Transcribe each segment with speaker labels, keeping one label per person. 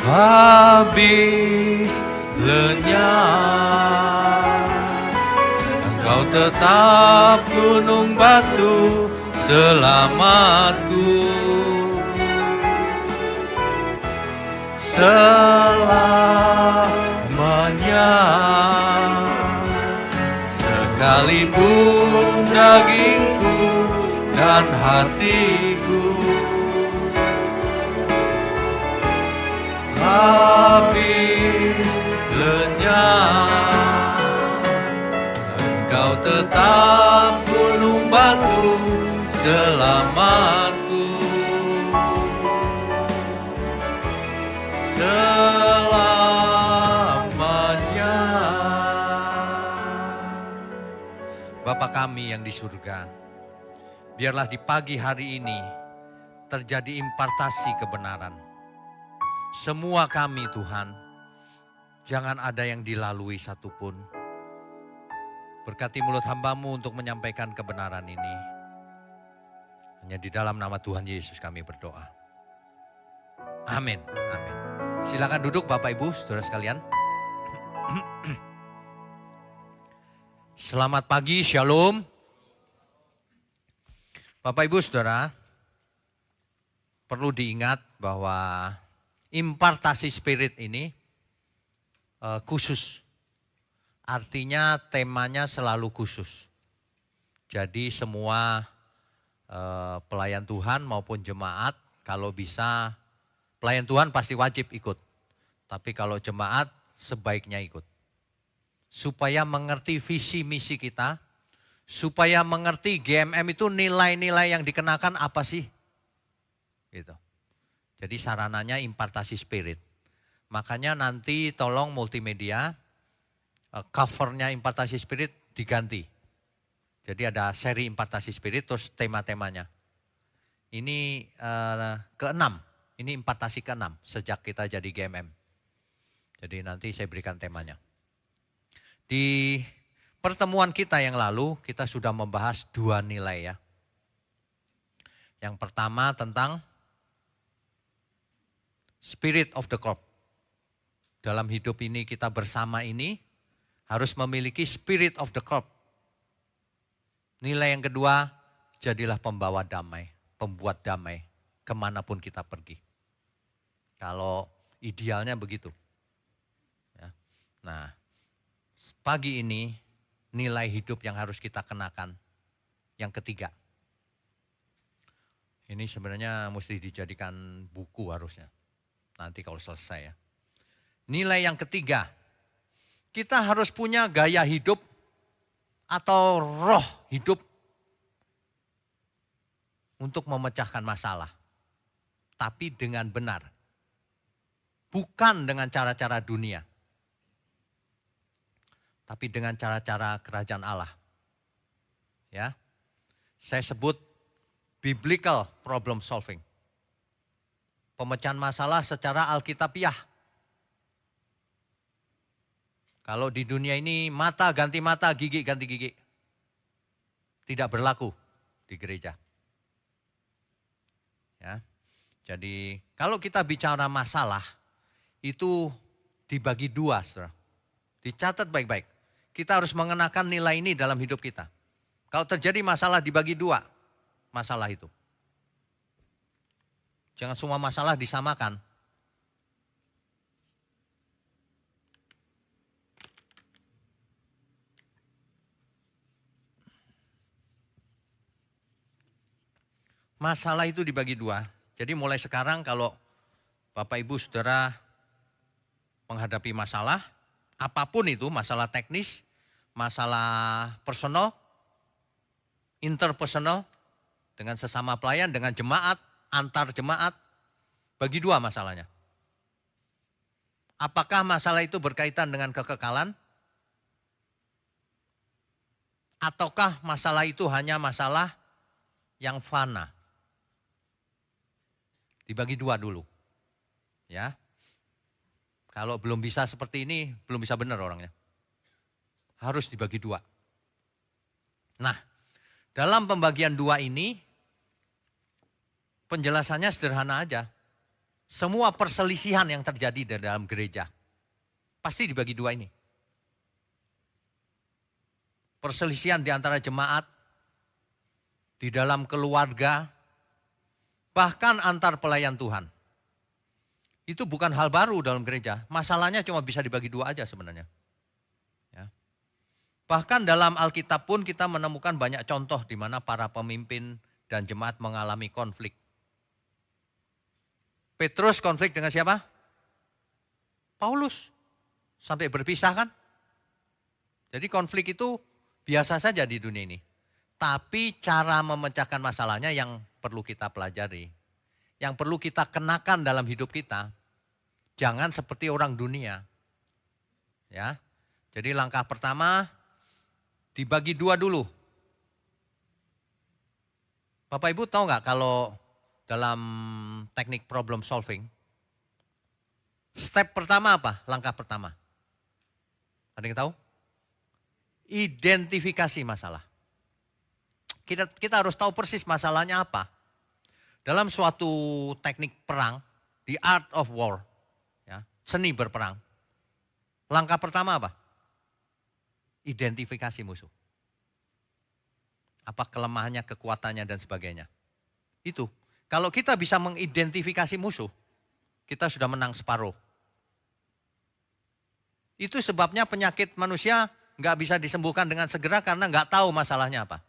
Speaker 1: habis lenyap. Engkau tetap gunung batu selamatku. Selamanya, sekalipun dagingku dan hatiku habis lenyap, Engkau tetap gunung batu selamatku. Selamanya. Bapa kami yang di surga, biarlah di pagi hari ini terjadi impartasi kebenaran. Semua kami Tuhan, jangan ada yang dilalui satupun. Berkati mulut hamba-Mu untuk menyampaikan kebenaran ini. Hanya di dalam nama Tuhan Yesus kami berdoa. Amin. Amin. Silakan duduk Bapak Ibu, saudara sekalian. Selamat pagi, Shalom. Bapak Ibu saudara, perlu diingat bahwa impartasi spirit ini khusus. Artinya temanya selalu khusus. Jadi semua pelayan Tuhan maupun jemaat kalau bisa, pelayan Tuhan pasti wajib ikut. Tapi kalau jemaat sebaiknya ikut. Supaya mengerti visi misi kita, supaya mengerti GMM itu nilai-nilai yang dikenakan apa sih? Gitu. Jadi sarananya impartasi spirit. Makanya nanti tolong multimedia, covernya impartasi spirit diganti. Jadi ada seri impartasi spirit terus tema-temanya. Ini ke-6, ini impartasi ke-6 sejak kita jadi GMM. Jadi nanti saya berikan temanya. Di pertemuan kita yang lalu kita sudah membahas 2 nilai ya. Yang pertama tentang spirit of the crop. Dalam hidup ini kita bersama ini harus memiliki spirit of the crop. Nilai yang kedua, jadilah pembawa damai, pembuat damai kemanapun kita pergi. Kalau idealnya begitu. Ya. Nah, pagi ini nilai hidup yang harus kita kenakan yang ketiga. Ini sebenarnya mesti dijadikan buku harusnya. Nanti kalau selesai ya. Nilai yang ketiga, kita harus punya gaya hidup atau roh hidup untuk memecahkan masalah. Tapi dengan benar. Bukan dengan cara-cara dunia. Tapi dengan cara-cara kerajaan Allah. Ya. Saya sebut biblical problem solving. Pemecahan masalah secara alkitabiah. Kalau di dunia ini mata ganti mata, gigi ganti gigi. Tidak berlaku di gereja. Ya. Jadi kalau kita bicara masalah itu dibagi 2, saudara. Dicatat baik-baik. Kita harus mengenakan nilai ini dalam hidup kita. Kalau terjadi masalah dibagi 2 masalah itu. Jangan semua masalah disamakan. Masalah itu dibagi 2. Jadi mulai sekarang kalau Bapak Ibu Saudara menghadapi masalah, apapun itu, masalah teknis, masalah personal, interpersonal, dengan sesama pelayan, dengan jemaat, antar jemaat, bagi 2 masalahnya. Apakah masalah itu berkaitan dengan kekekalan? Ataukah masalah itu hanya masalah yang fana? Dibagi 2 dulu. Ya. Kalau belum bisa seperti ini, belum bisa benar orangnya. Harus dibagi 2. Nah, dalam pembagian 2 ini, penjelasannya sederhana aja. Semua perselisihan yang terjadi di dalam gereja pasti dibagi dua ini. Perselisihan di antara jemaat, di dalam keluarga, bahkan antar pelayan Tuhan. Itu bukan hal baru dalam gereja. Masalahnya cuma bisa dibagi dua aja sebenarnya. Ya. Bahkan dalam Alkitab pun kita menemukan banyak contoh di mana para pemimpin dan jemaat mengalami konflik. Petrus konflik dengan siapa? Paulus. Sampai berpisah kan? Jadi konflik itu biasa saja di dunia ini. Tapi cara memecahkan masalahnya yang perlu kita pelajari. Yang perlu kita kenakan dalam hidup kita. Jangan seperti orang dunia. Ya. Jadi langkah pertama dibagi dua dulu. Bapak Ibu tahu nggak kalau dalam teknik problem solving, step pertama apa? Langkah pertama. Ada yang tahu? Identifikasi masalah. Kita harus tahu persis masalahnya apa. Dalam suatu teknik perang, the art of war, ya, seni berperang. Langkah pertama apa? Identifikasi musuh. Apa kelemahannya, kekuatannya, dan sebagainya. Itu. Kalau kita bisa mengidentifikasi musuh, kita sudah menang separuh. Itu sebabnya penyakit manusia nggak bisa disembuhkan dengan segera karena nggak tahu masalahnya apa.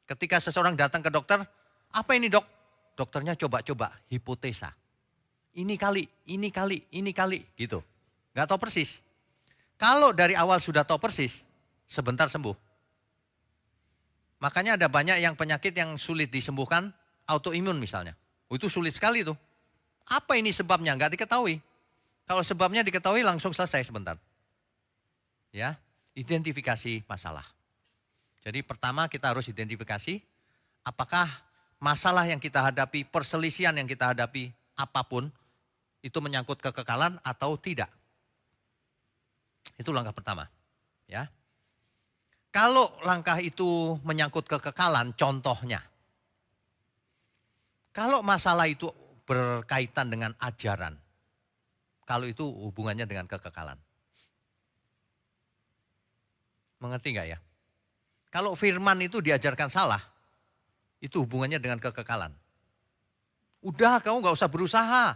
Speaker 1: Ketika seseorang datang ke dokter, apa ini dok? Dokternya coba-coba, hipotesa. Ini kali, gitu. Nggak tahu persis. Kalau dari awal sudah tahu persis, sebentar sembuh. Makanya ada banyak yang penyakit yang sulit disembuhkan, autoimun misalnya. Itu sulit sekali tuh. Apa ini sebabnya? Nggak diketahui. Kalau sebabnya diketahui langsung selesai sebentar. Ya, identifikasi masalah. Jadi pertama kita harus identifikasi apakah masalah yang kita hadapi, perselisihan yang kita hadapi, apapun, itu menyangkut kekekalan atau tidak. Itu langkah pertama. Ya. Kalau langkah itu menyangkut kekekalan, contohnya. Kalau masalah itu berkaitan dengan ajaran, kalau itu hubungannya dengan kekekalan. Mengerti nggak ya? Kalau firman itu diajarkan salah, itu hubungannya dengan kekekalan. Udah kamu nggak usah berusaha,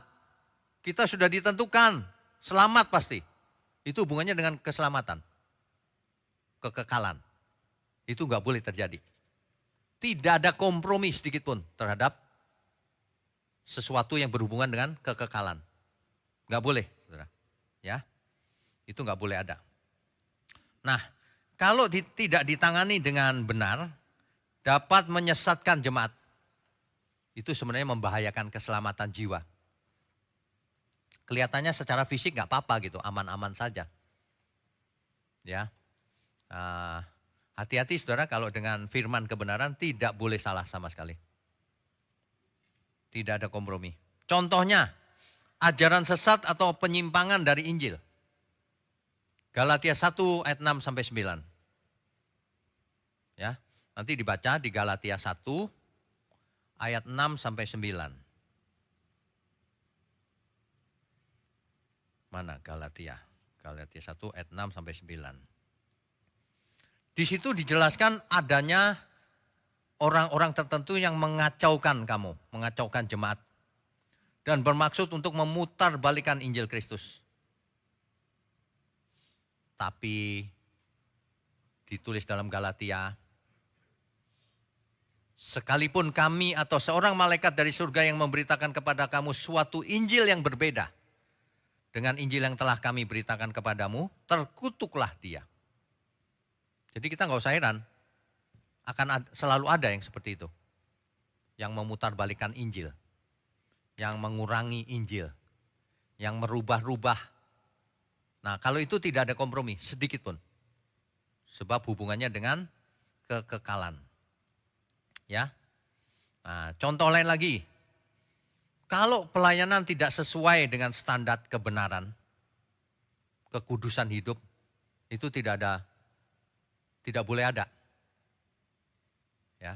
Speaker 1: kita sudah ditentukan, selamat pasti. Itu hubungannya dengan keselamatan, kekekalan. Itu nggak boleh terjadi. Tidak ada kompromi sedikit pun terhadap sesuatu yang berhubungan dengan kekekalan. Nggak boleh, saudara. Ya, itu nggak boleh ada. Nah, kalau tidak ditangani dengan benar, dapat menyesatkan jemaat. Itu sebenarnya membahayakan keselamatan jiwa. Kelihatannya secara fisik nggak apa-apa gitu, aman-aman saja. Ya, hati-hati saudara kalau dengan firman kebenaran tidak boleh salah sama sekali. Tidak ada kompromi. Contohnya, ajaran sesat atau penyimpangan dari Injil. Galatia 1 ayat 6 sampai 9. Ya, nanti dibaca di Galatia 1 ayat 6 sampai 9. Mana Galatia? Galatia 1 ayat 6 sampai 9. Di situ dijelaskan adanya orang-orang tertentu yang mengacaukan kamu, mengacaukan jemaat. Dan bermaksud untuk memutar balikan Injil Kristus. Tapi ditulis dalam Galatia, sekalipun kami atau seorang malaikat dari surga yang memberitakan kepada kamu suatu Injil yang berbeda dengan Injil yang telah kami beritakan kepadamu, terkutuklah dia. Jadi kita nggak usah heran, akan selalu ada yang seperti itu. Yang memutar balikan Injil, yang mengurangi Injil, yang merubah-rubah. Nah kalau itu tidak ada kompromi sedikit pun. Sebab hubungannya dengan kekekalan. Ya. Nah, contoh lain lagi. Kalau pelayanan tidak sesuai dengan standar kebenaran, kekudusan hidup, itu tidak boleh ada. Ya.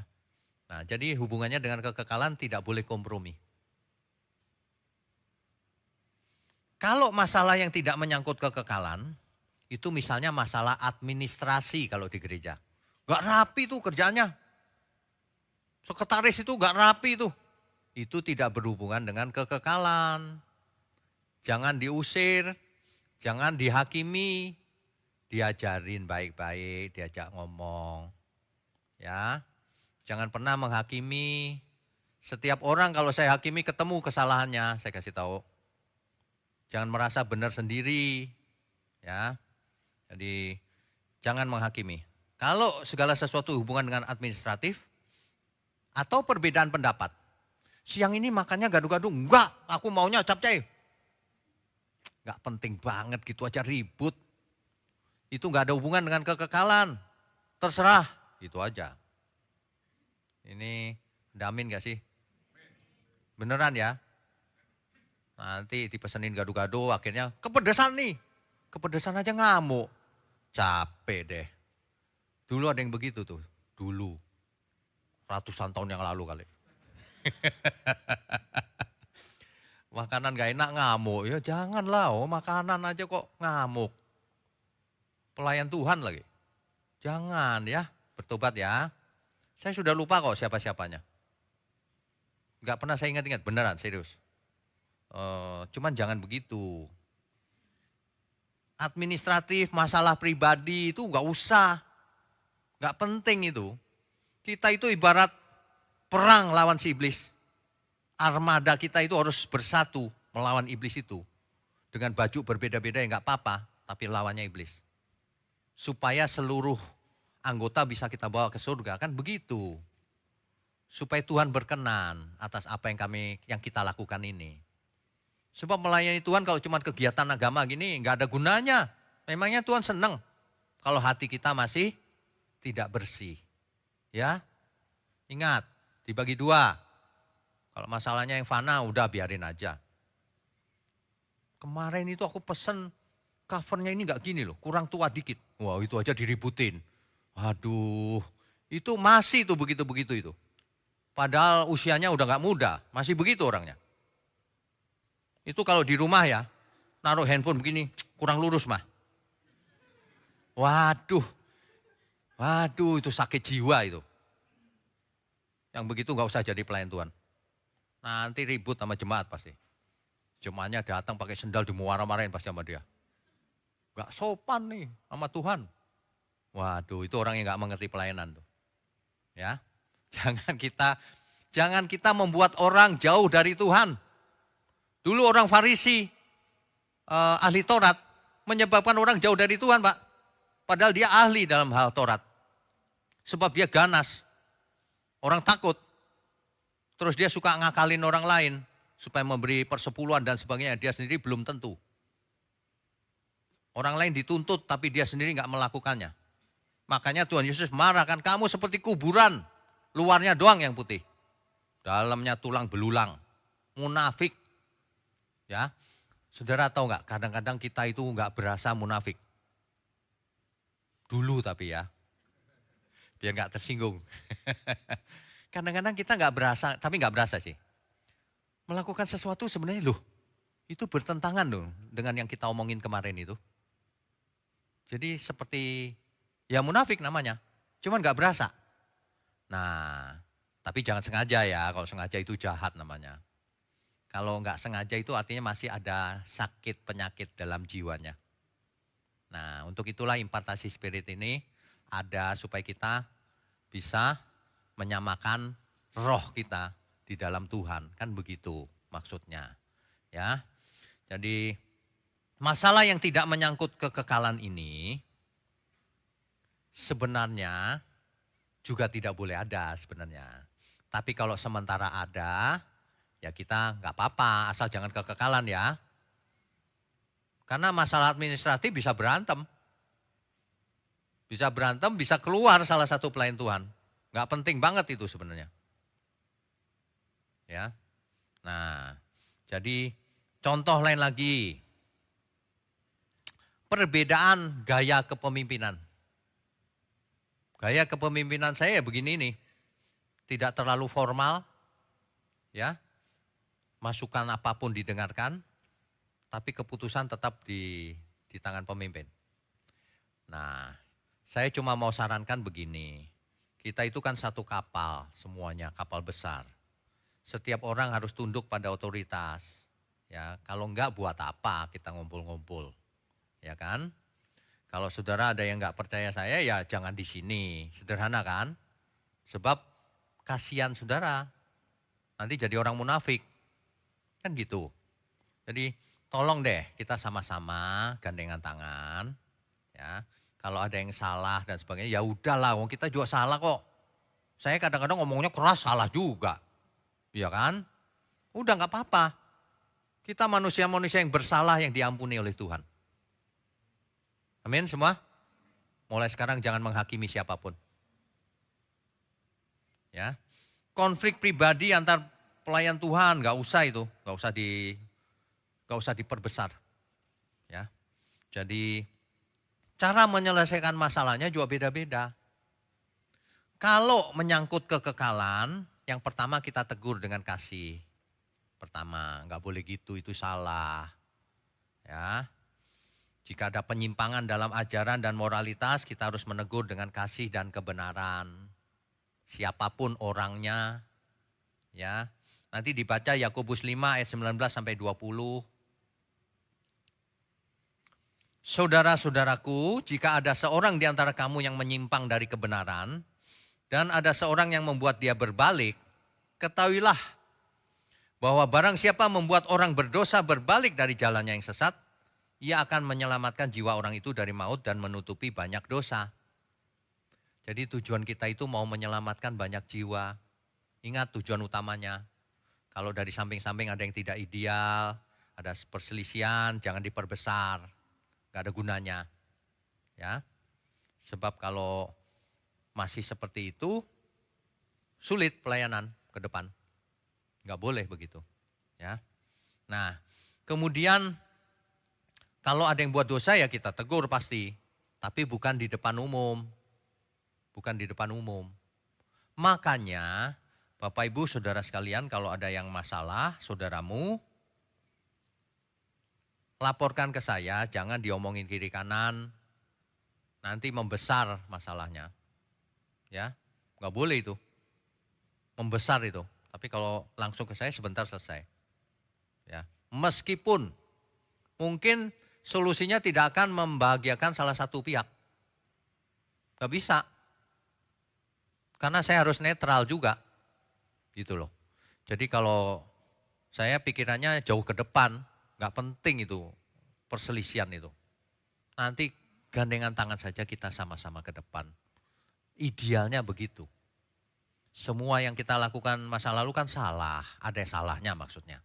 Speaker 1: Nah, jadi hubungannya dengan kekekalan tidak boleh kompromi. Kalau masalah yang tidak menyangkut kekekalan, itu misalnya masalah administrasi kalau di gereja. Gak rapi tuh kerjanya. Sekretaris itu gak rapi tuh. Itu tidak berhubungan dengan kekekalan. Jangan diusir, jangan dihakimi, diajarin baik-baik, diajak ngomong. Ya, jangan pernah menghakimi. Setiap orang kalau saya hakimi ketemu kesalahannya, saya kasih tahu. Jangan merasa benar sendiri. Ya. Jadi jangan menghakimi. Kalau segala sesuatu hubungan dengan administratif atau perbedaan pendapat. Siang ini makannya gaduh-gaduh, enggak, aku maunya capcay. Enggak penting banget gitu aja ribut. Itu enggak ada hubungan dengan kekekalan. Terserah, itu aja. Ini damin gak sih? Beneran ya? Nanti dipesenin gaduh-gaduh akhirnya kepedesan nih. Kepedesan aja ngamuk. Capek deh. Dulu ada yang begitu tuh, dulu. Ratusan tahun yang lalu kali. Makanan gak enak ngamuk, ya janganlah, makanan aja kok ngamuk. Pelayan Tuhan lagi. Jangan ya, bertobat ya. Saya sudah lupa kok siapa-siapanya. Gak pernah saya ingat-ingat, beneran serius. Cuman jangan begitu. Administratif, masalah pribadi itu gak usah. Gak penting itu. Kita itu ibarat perang lawan si iblis. Armada kita itu harus bersatu melawan iblis itu. Dengan baju berbeda-beda ya gak apa-apa, tapi lawannya iblis. Supaya seluruh anggota bisa kita bawa ke surga, kan begitu. Supaya Tuhan berkenan atas apa yang kita lakukan ini. Sebab melayani Tuhan kalau cuma kegiatan agama gini nggak ada gunanya. Memangnya Tuhan senang kalau hati kita masih tidak bersih. Ya, ingat dibagi dua. Kalau masalahnya yang fana udah biarin aja. Kemarin itu aku pesen covernya ini nggak gini loh, kurang tua dikit. Wah itu aja diributin. Aduh, itu masih tuh begitu-begitu itu. Padahal usianya udah nggak muda, masih begitu orangnya. Itu kalau di rumah ya, naruh handphone begini, kurang lurus mah. Waduh itu sakit jiwa itu. Yang begitu gak usah jadi pelayan Tuhan. Nanti ribut sama jemaat pasti. Jemaatnya datang pakai sendal dimuara-marahin pasti sama dia. Gak sopan nih sama Tuhan. Waduh itu orang yang gak mengerti pelayanan tuh. Ya, jangan kita membuat orang jauh dari Tuhan. Dulu orang Farisi, ahli Taurat, menyebabkan orang jauh dari Tuhan Pak. Padahal dia ahli dalam hal Taurat. Sebab dia ganas, orang takut. Terus dia suka ngakalin orang lain, supaya memberi persepuluhan dan sebagainya, dia sendiri belum tentu. Orang lain dituntut tapi dia sendiri nggak melakukannya. Makanya Tuhan Yesus marah kan, kamu seperti kuburan, luarnya doang yang putih. Dalamnya tulang belulang, munafik. Ya, saudara tahu nggak? Kadang-kadang kita itu nggak berasa munafik. Dulu tapi ya, biar nggak tersinggung. Kadang-kadang kita nggak berasa, tapi nggak berasa sih. Melakukan sesuatu sebenarnya itu bertentangan loh dengan yang kita omongin kemarin itu. Jadi seperti ya munafik namanya, cuman nggak berasa. Nah, tapi jangan sengaja ya. Kalau sengaja itu jahat namanya. Kalau nggak sengaja itu artinya masih ada sakit penyakit dalam jiwanya. Nah untuk itulah impartasi spirit ini ada supaya kita bisa menyamakan roh kita di dalam Tuhan. Kan begitu maksudnya. Ya, jadi masalah yang tidak menyangkut kekekalan ini sebenarnya juga tidak boleh ada sebenarnya. Tapi kalau sementara ada, ya kita nggak apa-apa, asal jangan kekekalan ya. Karena masalah administratif bisa berantem. Bisa berantem, bisa keluar salah satu pelayan Tuhan. Nggak penting banget itu sebenarnya. Ya. Nah, jadi contoh lain lagi. Perbedaan gaya kepemimpinan. Gaya kepemimpinan saya begini nih. Tidak terlalu formal. Ya. Masukan apapun didengarkan, tapi keputusan tetap di tangan pemimpin. Nah, saya cuma mau sarankan begini, kita itu kan satu kapal semuanya, kapal besar. Setiap orang harus tunduk pada otoritas. Ya, kalau enggak buat apa kita ngumpul-ngumpul, ya kan? Kalau saudara ada yang enggak percaya saya, ya jangan di sini, sederhana kan? Sebab kasihan saudara, nanti jadi orang munafik, kan gitu. Jadi tolong deh kita sama-sama gandengan tangan, ya. Kalau ada yang salah dan sebagainya, ya udahlah, wong kita juga salah kok. Saya kadang-kadang ngomongnya keras, salah juga, ya kan? Udah nggak apa-apa. Kita manusia-manusia yang bersalah yang diampuni oleh Tuhan. Amin semua? Mulai sekarang jangan menghakimi siapapun. Ya, konflik pribadi antar pelayan Tuhan nggak usah itu, nggak usah diperbesar. Ya, jadi cara menyelesaikan masalahnya juga beda-beda. Kalau menyangkut kekekalan, yang pertama kita tegur dengan kasih. Pertama, nggak boleh gitu, itu salah. Ya, jika ada penyimpangan dalam ajaran dan moralitas, kita harus menegur dengan kasih dan kebenaran. Siapapun orangnya, ya. Nanti dibaca Yakobus 5 ayat 19 sampai 20. Saudara-saudaraku, jika ada seorang di antara kamu yang menyimpang dari kebenaran, dan ada seorang yang membuat dia berbalik, ketahuilah bahwa barang siapa membuat orang berdosa berbalik dari jalannya yang sesat, ia akan menyelamatkan jiwa orang itu dari maut dan menutupi banyak dosa. Jadi tujuan kita itu mau menyelamatkan banyak jiwa. Ingat tujuan utamanya. Kalau dari samping-samping ada yang tidak ideal, ada perselisihan, jangan diperbesar. Gak ada gunanya. Ya. Sebab kalau masih seperti itu, sulit pelayanan ke depan. Gak boleh begitu. Ya. Nah, kemudian kalau ada yang buat dosa ya kita tegur pasti, tapi bukan di depan umum. Bukan di depan umum. Makanya Bapak Ibu Saudara sekalian, kalau ada yang masalah saudaramu, laporkan ke saya, jangan diomongin kiri kanan, nanti membesar masalahnya. Ya, nggak boleh itu, membesar itu. Tapi kalau langsung ke saya sebentar selesai. Ya, meskipun mungkin solusinya tidak akan membahagiakan salah satu pihak. Gak bisa. Karena saya harus netral juga. Gitu loh. Jadi kalau saya pikirannya jauh ke depan, gak penting itu perselisihan itu. Nanti gandengan tangan saja kita sama-sama ke depan. Idealnya begitu. Semua yang kita lakukan masa lalu kan salah, ada salahnya maksudnya.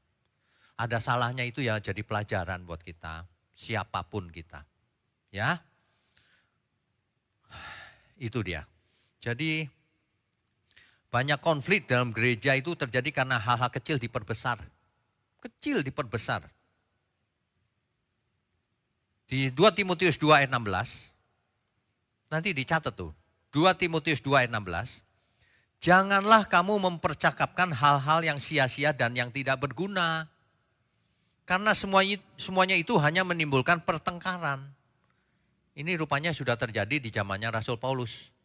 Speaker 1: Ada salahnya itu ya jadi pelajaran buat kita. Siapapun kita, ya, itu dia. Jadi banyak konflik dalam gereja itu terjadi karena hal-hal kecil diperbesar, Di 2 Timotius 2 ayat 16, nanti dicatat tuh, 2 Timotius 2 ayat 16, janganlah kamu mempercakapkan hal-hal yang sia-sia dan yang tidak berguna. Karena semuanya itu hanya menimbulkan pertengkaran. Ini rupanya sudah terjadi di zamannya Rasul Paulus.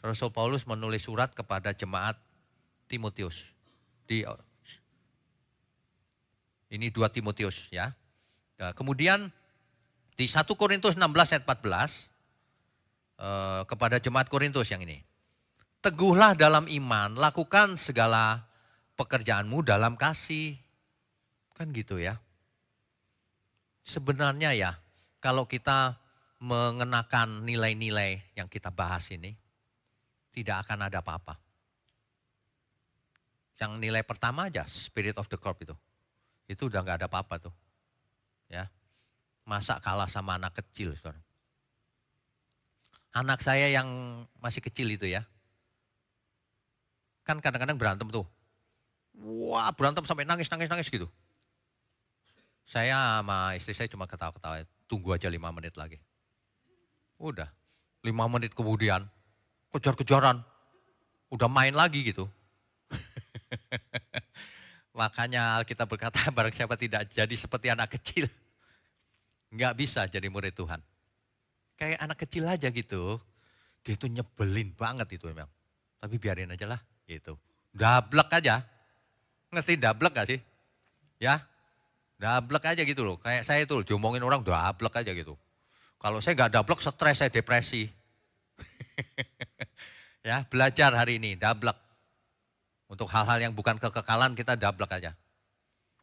Speaker 1: Rasul Paulus menulis surat kepada jemaat Timotius. Ini 2 Timotius ya. Kemudian di 1 Korintus 16 ayat 14 kepada jemaat Korintus yang ini. Teguhlah dalam iman, lakukan segala pekerjaanmu dalam kasih. Kan gitu ya. Sebenarnya ya, kalau kita mengenakan nilai-nilai yang kita bahas ini, tidak akan ada apa-apa. Yang nilai pertama aja, spirit of the corp itu udah gak ada apa-apa tuh. Ya, masa kalah sama anak kecil, saudara. Anak saya yang masih kecil itu ya, kan kadang-kadang berantem tuh. Wah, berantem sampai nangis gitu. Saya sama istri saya cuma ketawa-ketawa, tunggu aja 5 menit lagi. Udah, 5 menit kemudian, kejar-kejaran, udah main lagi gitu. Makanya kita berkata barang siapa tidak jadi seperti anak kecil, Nggak bisa jadi murid Tuhan. Kayak anak kecil aja gitu. Dia itu nyebelin banget itu memang. Tapi biarin aja lah gitu. Dablek aja. Ngerti dablek gak sih? Ya, dablek aja gitu loh. Kayak saya tuh diomongin orang dablek aja gitu. Kalau saya nggak dablek stres, saya depresi. Ya, belajar hari ini dablek. Untuk hal-hal yang bukan kekekalan kita dablek aja.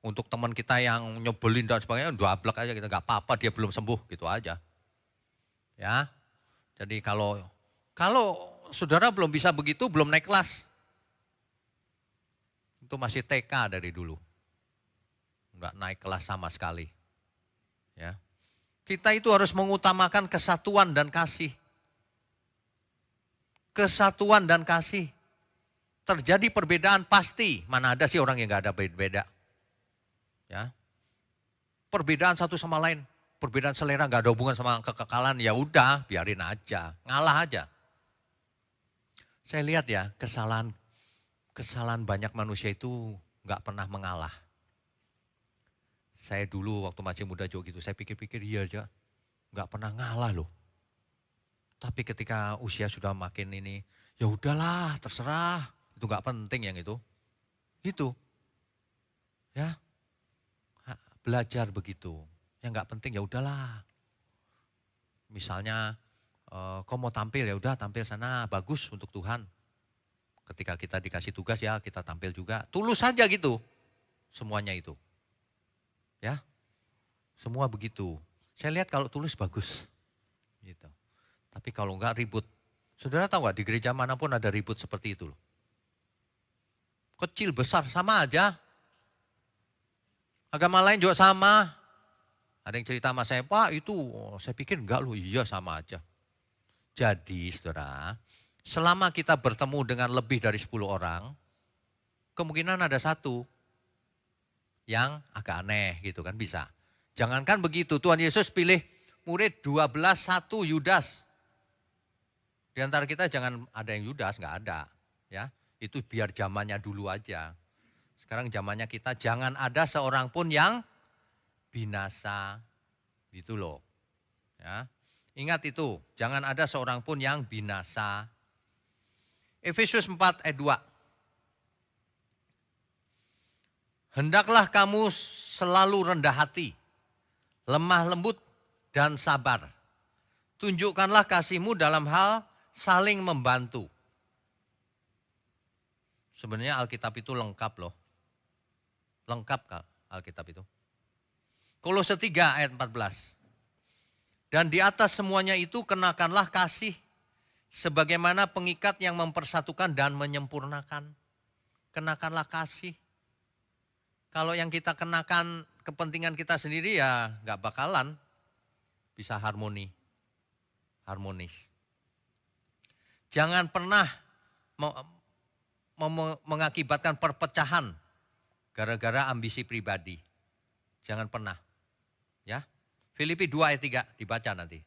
Speaker 1: Untuk teman kita yang nyebelin dan sebagainya dablek aja kita, nggak apa-apa dia belum sembuh gitu aja. Ya. Jadi kalau saudara belum bisa begitu, belum naik kelas. Itu masih TK dari dulu. Enggak naik kelas sama sekali. Ya. Kita itu harus mengutamakan kesatuan dan kasih. Kesatuan dan kasih. Terjadi perbedaan pasti, mana ada sih orang yang enggak ada beda-beda. Ya. Perbedaan satu sama lain, perbedaan selera enggak ada hubungan sama kekekalan, ya udah, biarin aja, ngalah aja. Saya lihat ya, kesalahan banyak manusia itu enggak pernah mengalah. Saya dulu waktu masih muda juga gitu, saya pikir-pikir iya aja, enggak pernah ngalah loh. Tapi ketika usia sudah makin ini, ya udahlah terserah, itu enggak penting yang itu. Itu. Ya. Belajar begitu. Yang enggak penting ya udahlah. Misalnya kau mau tampil ya udah tampil sana, bagus untuk Tuhan. Ketika kita dikasih tugas ya kita tampil juga. Tulus saja gitu. Semuanya itu. Ya. Semua begitu. Saya lihat kalau tulus bagus. Gitu. Tapi kalau enggak ribut. Saudara tahu enggak di gereja manapun ada ribut seperti itu loh. Kecil besar sama aja. Agama lain juga sama. Ada yang cerita sama saya, Pak itu saya pikir enggak loh, iya sama aja. Jadi saudara, selama kita bertemu dengan lebih dari 10 orang, kemungkinan ada satu yang agak aneh gitu kan bisa. Jangankan begitu, Tuhan Yesus pilih murid 12, 1 Yudas. Di antara kita jangan ada yang Yudas, enggak ada. Ya, itu biar zamannya dulu aja. Sekarang zamannya kita jangan ada seorang pun yang binasa. Gitu loh. Ya. Ingat itu, jangan ada seorang pun yang binasa. Efesus 4 ayat 2. Hendaklah kamu selalu rendah hati, lemah lembut dan sabar. Tunjukkanlah kasihmu dalam hal saling membantu. Sebenarnya Alkitab itu lengkap loh. Lengkap kan Alkitab itu. Kolose 3 ayat 14. Dan di atas semuanya itu kenakanlah kasih sebagaimana pengikat yang mempersatukan dan menyempurnakan. Kenakanlah kasih. Kalau yang kita kenakan kepentingan kita sendiri ya gak bakalan bisa harmonis. Jangan pernah mengakibatkan perpecahan gara-gara ambisi pribadi. Jangan pernah. Ya. Filipi 2 ayat 3 dibaca nanti.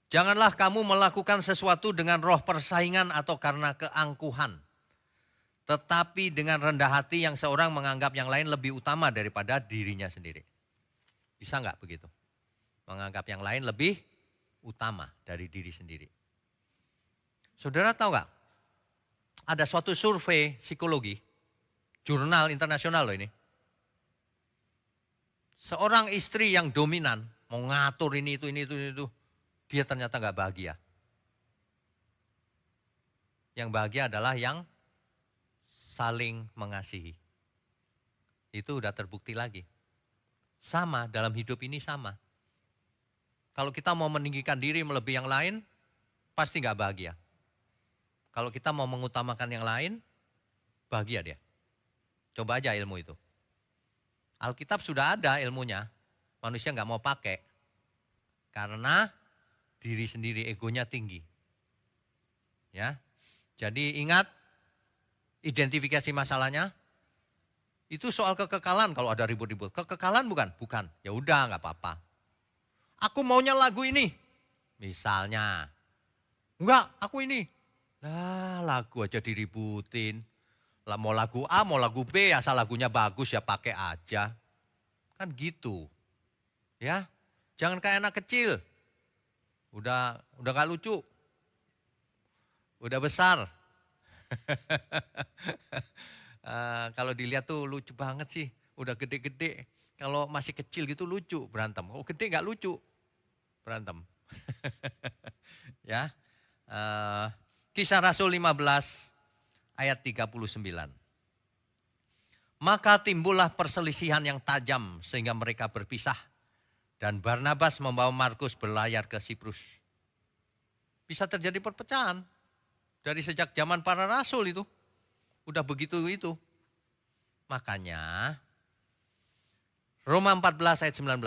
Speaker 1: Janganlah kamu melakukan sesuatu dengan roh persaingan atau karena keangkuhan. Tetapi dengan rendah hati yang seorang menganggap yang lain lebih utama daripada dirinya sendiri. Bisa enggak begitu? Menganggap yang lain lebih utama dari diri sendiri. Saudara tahu enggak? Ada suatu survei psikologi, jurnal internasional loh ini. Seorang istri yang dominan, mau ngatur ini itu, dia ternyata enggak bahagia. Yang bahagia adalah yang saling mengasihi. Itu udah terbukti lagi. Sama, dalam hidup ini sama. Kalau kita mau meninggikan diri melebihi yang lain, pasti enggak bahagia. Kalau kita mau mengutamakan yang lain, bahagia dia. Coba aja ilmu itu. Alkitab sudah ada ilmunya, manusia enggak mau pakai. Karena diri sendiri egonya tinggi. Ya. Jadi ingat, identifikasi masalahnya, itu soal kekekalan kalau ada ribut-ribut. Kekekalan bukan? Bukan. Ya udah enggak apa-apa. Aku maunya lagu ini. Misalnya. Enggak, aku ini. Lah lagu aja diributin. Lah mau lagu A, mau lagu B, asal lagunya bagus ya pakai aja. Kan gitu. Ya. Jangan kayak anak kecil. Udah gak lucu. Udah besar. Kalau dilihat tuh lucu banget sih. Udah gede-gede. Kalau masih kecil gitu lucu berantem. Oh gede gak lucu berantem. Ya. Kisah Rasul 15 ayat 39. Maka timbullah perselisihan yang tajam sehingga mereka berpisah. Dan Barnabas membawa Markus berlayar ke Siprus. Bisa terjadi perpecahan. Dari sejak zaman para rasul itu. Udah begitu itu. Makanya Roma 14 ayat 19.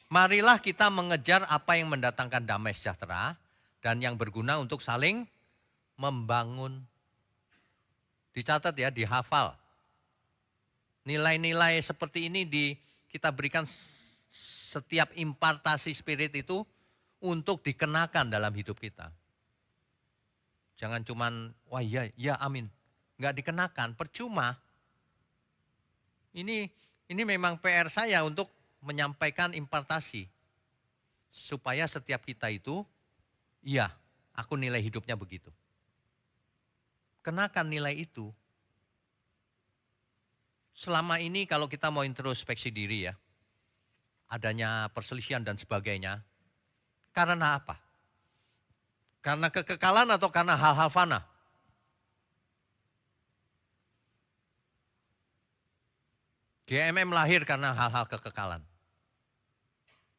Speaker 1: Marilah kita mengejar apa yang mendatangkan damai sejahtera. Dan yang berguna untuk saling membangun. Dicatat ya, dihafal. Nilai-nilai seperti ini kita berikan setiap impartasi spirit itu untuk dikenakan dalam hidup kita. Jangan cuman, wah ya amin. Enggak dikenakan, percuma. Ini memang PR saya untuk menyampaikan impartasi. Supaya setiap kita itu, iya aku nilai hidupnya begitu. Kenakan nilai itu. Selama ini kalau kita mau introspeksi diri ya, adanya perselisihan dan sebagainya, karena apa? Karena kekekalan atau karena hal-hal fana? GMM lahir karena hal-hal kekekalan.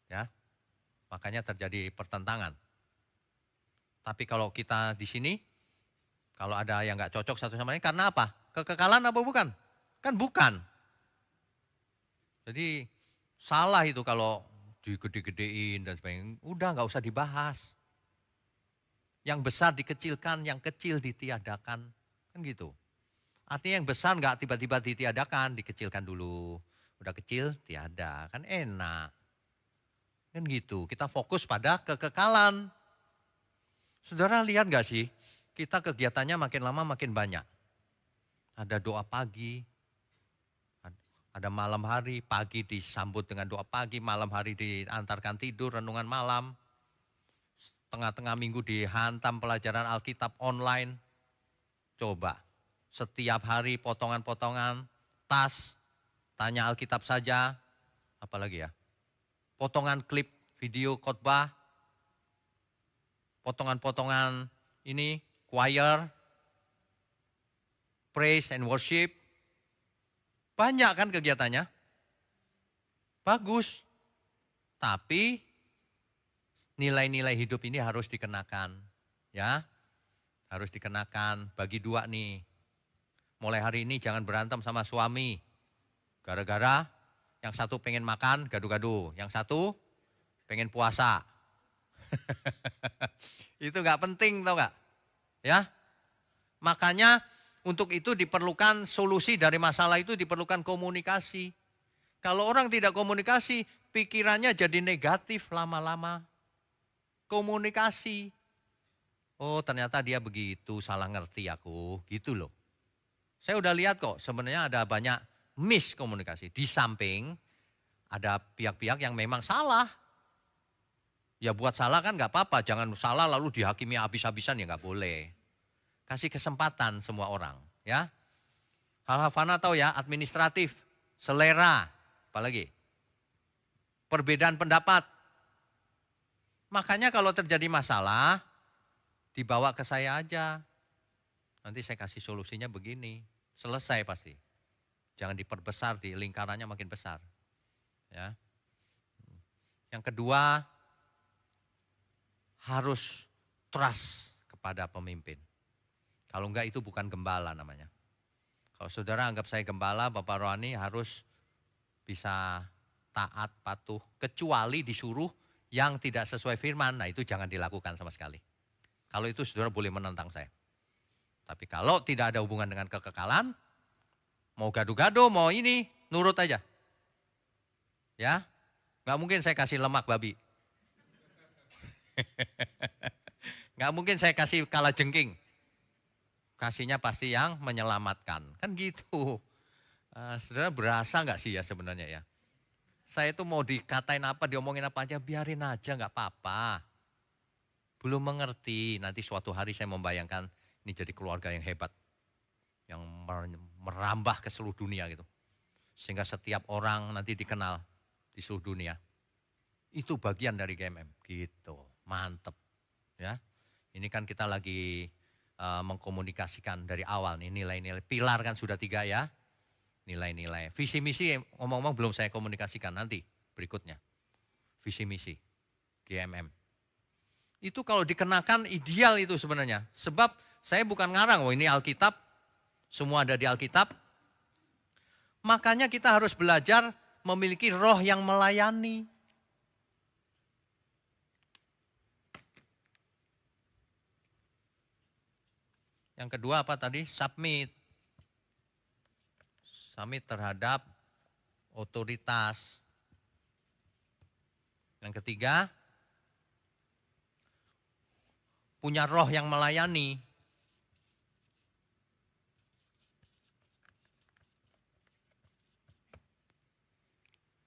Speaker 1: Ya, makanya terjadi pertentangan. Tapi kalau kita di sini, kalau ada yang nggak cocok satu sama lain, karena apa? Kekekalan apa bukan? Kan bukan. Jadi salah itu kalau digede-gedein dan sebagainya. Udah nggak usah dibahas. Yang besar dikecilkan, yang kecil ditiadakan. Kan gitu. Artinya yang besar nggak tiba-tiba ditiadakan, dikecilkan dulu. Udah kecil, tiada. Kan enak. Kan gitu. Kita fokus pada kekekalan. Saudara lihat nggak sih? Kita kegiatannya makin lama makin banyak. Ada doa pagi, ada malam hari, pagi disambut dengan doa pagi, malam hari diantarkan tidur, renungan malam. Tengah-tengah minggu dihantam pelajaran Alkitab online. Coba, setiap hari potongan-potongan, tas, tanya Alkitab saja, apalagi ya. Potongan klip video khotbah, potongan-potongan ini, choir, praise and worship. Banyak kan kegiatannya? Bagus. Tapi nilai-nilai hidup ini harus dikenakan. Ya, harus dikenakan. Bagi dua nih. Mulai hari ini jangan berantem sama suami. Gara-gara yang satu pengen makan gado-gado. Yang satu pengen puasa. Itu gak penting tau gak? Ya, makanya untuk itu diperlukan solusi dari masalah itu, diperlukan komunikasi. Kalau orang tidak komunikasi, pikirannya jadi negatif lama-lama. Komunikasi. Oh ternyata dia begitu, salah ngerti aku, gitu loh. Saya udah lihat kok sebenarnya ada banyak miskomunikasi. Di samping ada pihak-pihak yang memang salah. Ya buat salah kan gak apa-apa, jangan salah lalu dihakimi habis-habisan ya gak boleh. Kasih kesempatan semua orang ya. Hal-hal fana tahu ya, administratif, selera, apalagi perbedaan pendapat. Makanya kalau terjadi masalah dibawa ke saya aja. Nanti saya kasih solusinya begini, selesai pasti. Jangan diperbesar, di lingkarannya makin besar. Ya. Yang kedua, harus trust kepada pemimpin. Kalau enggak itu bukan gembala namanya. Kalau saudara anggap saya gembala, Bapak Rohani harus bisa taat, patuh. Kecuali disuruh yang tidak sesuai firman, nah itu jangan dilakukan sama sekali. Kalau itu saudara boleh menentang saya. Tapi kalau tidak ada hubungan dengan kekekalan, mau gado-gado, mau ini, nurut aja. Ya, nggak mungkin saya kasih lemak babi. Nggak mungkin saya kasih kalajengking. Kasihnya pasti yang menyelamatkan. Kan gitu. Saudara berasa nggak sih ya sebenarnya ya? Saya itu mau dikatain apa, diomongin apa aja, biarin aja nggak apa-apa. Belum mengerti, nanti suatu hari saya membayangkan ini jadi keluarga yang hebat. Yang merambah ke seluruh dunia gitu. Sehingga setiap orang nanti dikenal di seluruh dunia. Itu bagian dari GMM, gitu, mantep. Ya, ini kan kita lagi mengkomunikasikan dari awal nih nilai-nilai, pilar kan sudah 3 ya. Nilai-nilai. Visi misi ngomong-ngomong belum saya komunikasikan nanti berikutnya. Visi misi GMM. Itu kalau dikenakan ideal itu sebenarnya. Sebab saya bukan ngarang, ini Alkitab, semua ada di Alkitab. Makanya kita harus belajar memiliki roh yang melayani. Yang kedua apa tadi? Submit. Submit terhadap otoritas. Yang ketiga, punya roh yang melayani.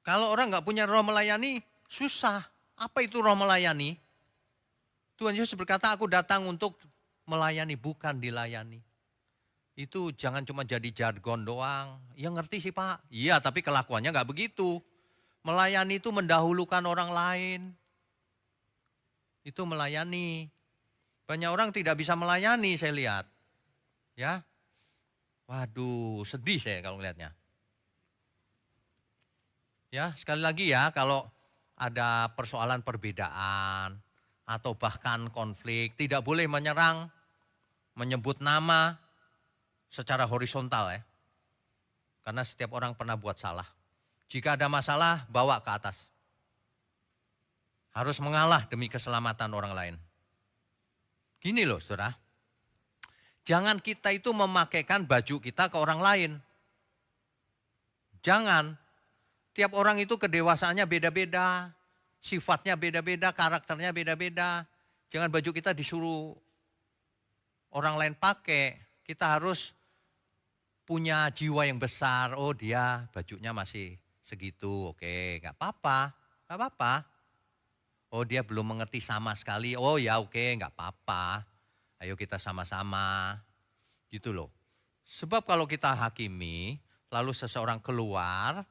Speaker 1: Kalau orang nggak punya roh melayani, susah. Apa itu roh melayani? Tuhan Yesus berkata, aku datang untuk melayani, bukan dilayani. Itu jangan cuma jadi jargon doang. Ya ngerti sih Pak. Iya tapi kelakuannya nggak begitu. Melayani itu mendahulukan orang lain. Itu melayani. Banyak orang tidak bisa melayani saya lihat. Ya. Waduh sedih saya kalau melihatnya. Ya sekali lagi ya kalau ada persoalan perbedaan. Atau bahkan konflik. Tidak boleh menyerang. Menyebut nama. Secara horizontal ya. Karena setiap orang pernah buat salah. Jika ada masalah, bawa ke atas. Harus mengalah demi keselamatan orang lain. Gini loh saudara. Jangan kita itu memakaikan baju kita ke orang lain. Jangan. Tiap orang itu kedewasaannya beda-beda. Sifatnya beda-beda, karakternya beda-beda. Jangan baju kita disuruh orang lain pakai. Kita harus punya jiwa yang besar, oh dia bajunya masih segitu, oke gak apa-apa, gak apa-apa. Oh dia belum mengerti sama sekali, oh ya oke gak apa-apa. Ayo kita sama-sama, gitu loh. Sebab kalau kita hakimi, lalu seseorang keluar,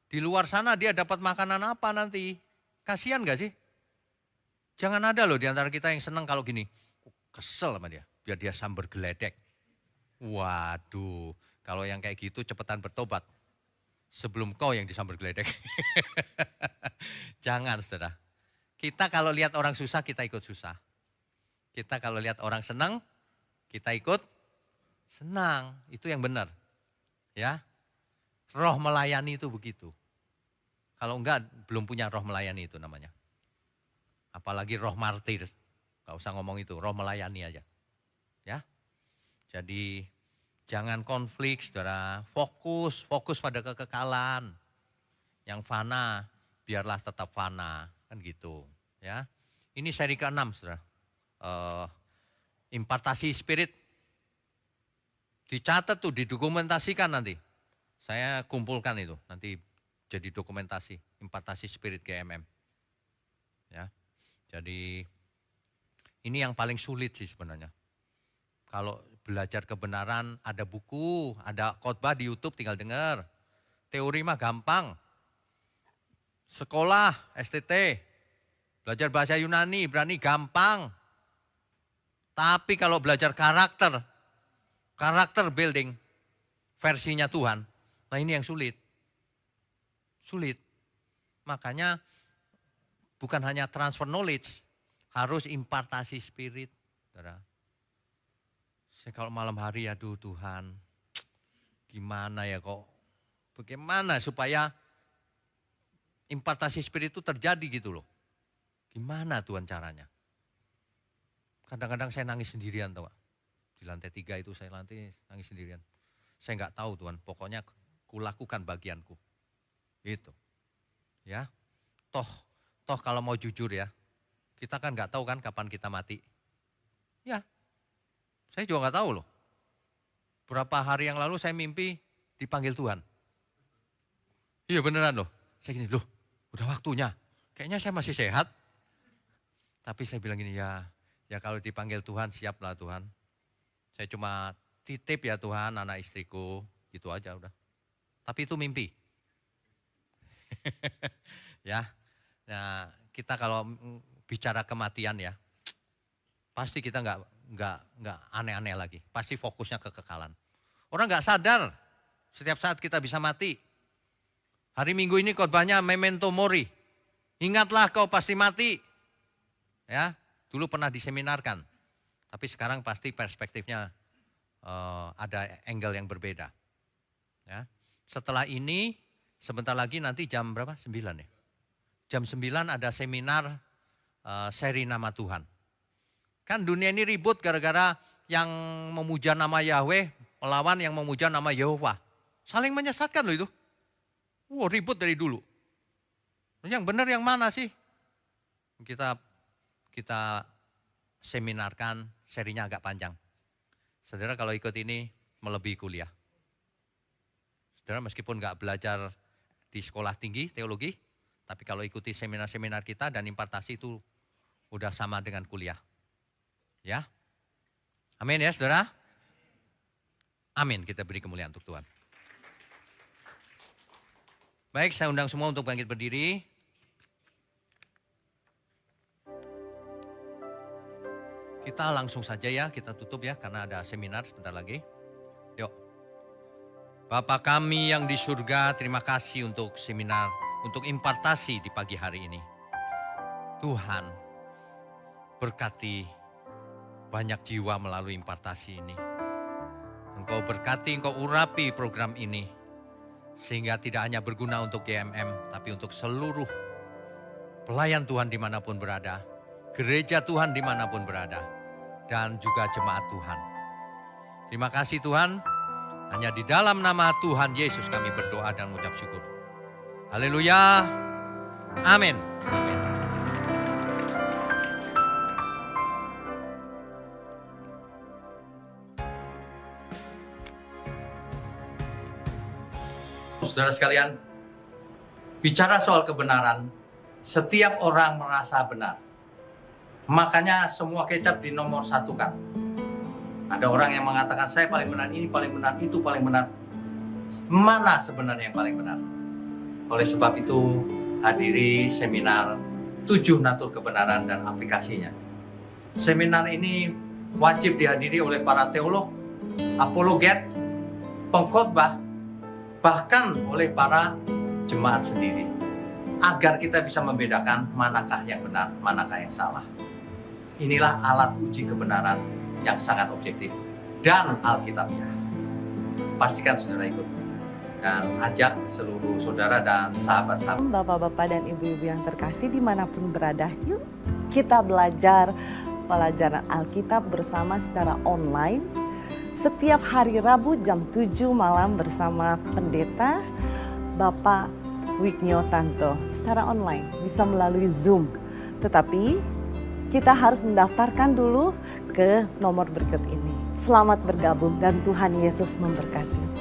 Speaker 1: di luar sana dia dapat makanan apa nanti? Kasihan gak sih? Jangan ada loh di antara kita yang senang kalau gini, kesel sama dia, biar dia sambar geledek. Waduh. Kalau yang kayak gitu cepetan bertobat. Sebelum kau yang disambar geledek. Jangan saudara. Kita kalau lihat orang susah kita ikut susah. Kita kalau lihat orang senang kita ikut senang. Itu yang benar. Ya. Roh melayani itu begitu. Kalau enggak belum punya roh melayani itu namanya. Apalagi roh martir. Gak usah ngomong itu, roh melayani aja. Ya. Jadi jangan konflik saudara, fokus pada kekekalan. Yang fana, biarlah tetap fana, kan gitu. Ya, ini seri ke-6 saudara. Impartasi spirit. Dicatat tuh, didokumentasikan nanti. Saya kumpulkan itu, nanti jadi dokumentasi, impartasi spirit GMM. Ya, jadi ini yang paling sulit sih sebenarnya. Kalau belajar kebenaran ada buku, ada khotbah di YouTube tinggal dengar. Teori mah gampang. Sekolah, STT, belajar bahasa Yunani, Ibrani gampang. Tapi kalau belajar karakter building, versinya Tuhan, nah ini yang sulit. Sulit. Makanya bukan hanya transfer knowledge, harus impartasi spirit. Saudara. Kalau malam hari aduh Tuhan, gimana ya kok, bagaimana supaya impartasi spirit itu terjadi gitu loh. Gimana Tuhan caranya? Kadang-kadang saya nangis sendirian tau gak? Di lantai 3 itu saya nangis sendirian. Saya nggak tahu Tuhan, pokoknya kulakukan bagianku. Gitu. Ya. Toh kalau mau jujur ya, kita kan nggak tahu kan kapan kita mati. Ya. Saya juga nggak tahu loh. Berapa hari yang lalu saya mimpi dipanggil Tuhan. Iya beneran loh. Saya gini, loh udah waktunya. Kayaknya saya masih sehat. Tapi saya bilang gini, ya kalau dipanggil Tuhan, siaplah Tuhan. Saya cuma titip ya Tuhan anak istriku, gitu aja udah. Tapi itu mimpi. Ya, nah kita kalau bicara kematian ya, pasti kita nggak aneh-aneh lagi. Pasti fokusnya ke kekekalan. Orang nggak sadar setiap saat kita bisa mati. Hari Minggu ini khotbahnya memento mori. Ingatlah kau pasti mati. Ya, dulu pernah diseminarkan. Tapi sekarang pasti perspektifnya ada angle yang berbeda. Ya. Setelah ini sebentar lagi nanti jam berapa? 9 ya. Jam 9 ada seminar seri nama Tuhan. Kan dunia ini ribut gara-gara yang memuja nama Yahweh melawan yang memuja nama Yehova. Saling menyesatkan loh itu. Wow, ribut dari dulu. Yang benar yang mana sih? Kita seminarkan, serinya agak panjang. Saudara kalau ikut ini melebihi kuliah. Saudara meskipun nggak belajar di sekolah tinggi teologi, tapi kalau ikuti seminar-seminar kita dan impartasi itu udah sama dengan kuliah. Ya, amin ya saudara. Amin, kita beri kemuliaan untuk Tuhan. Baik, saya undang semua untuk bangkit berdiri. Kita langsung saja ya, kita tutup ya karena ada seminar sebentar lagi. Yuk. Bapa kami yang di surga, terima kasih untuk seminar, untuk impartasi di pagi hari ini. Tuhan, berkati banyak jiwa melalui impartasi ini. Engkau berkati, Engkau urapi program ini. Sehingga tidak hanya berguna untuk GMM, tapi untuk seluruh pelayan Tuhan dimanapun berada. Gereja Tuhan dimanapun berada. Dan juga jemaat Tuhan. Terima kasih Tuhan. Hanya di dalam nama Tuhan Yesus kami berdoa dan mengucap syukur. Haleluya. Amin. Amin. Saudara sekalian, bicara soal kebenaran, setiap orang merasa benar. Makanya semua kecap dinomor satukan. Ada orang yang mengatakan saya paling benar, ini paling benar, itu paling benar. Mana sebenarnya yang paling benar? Oleh sebab itu, hadiri seminar 7 natur kebenaran dan aplikasinya. Seminar ini wajib dihadiri oleh para teolog, apologet, pengkhotbah, bahkan oleh para jemaat sendiri. Agar kita bisa membedakan manakah yang benar, manakah yang salah. Inilah alat uji kebenaran yang sangat objektif dan alkitabiah. Pastikan saudara ikut. Dan ajak seluruh saudara dan sahabat-sahabat.
Speaker 2: Bapak-bapak dan ibu-ibu yang terkasih dimanapun berada, yuk kita belajar pelajaran Alkitab bersama secara online. Setiap hari Rabu jam 7 malam bersama pendeta Bapak Wignio Tanto secara online, bisa melalui Zoom. Tetapi kita harus mendaftarkan dulu ke nomor berikut ini. Selamat bergabung dan Tuhan Yesus memberkati.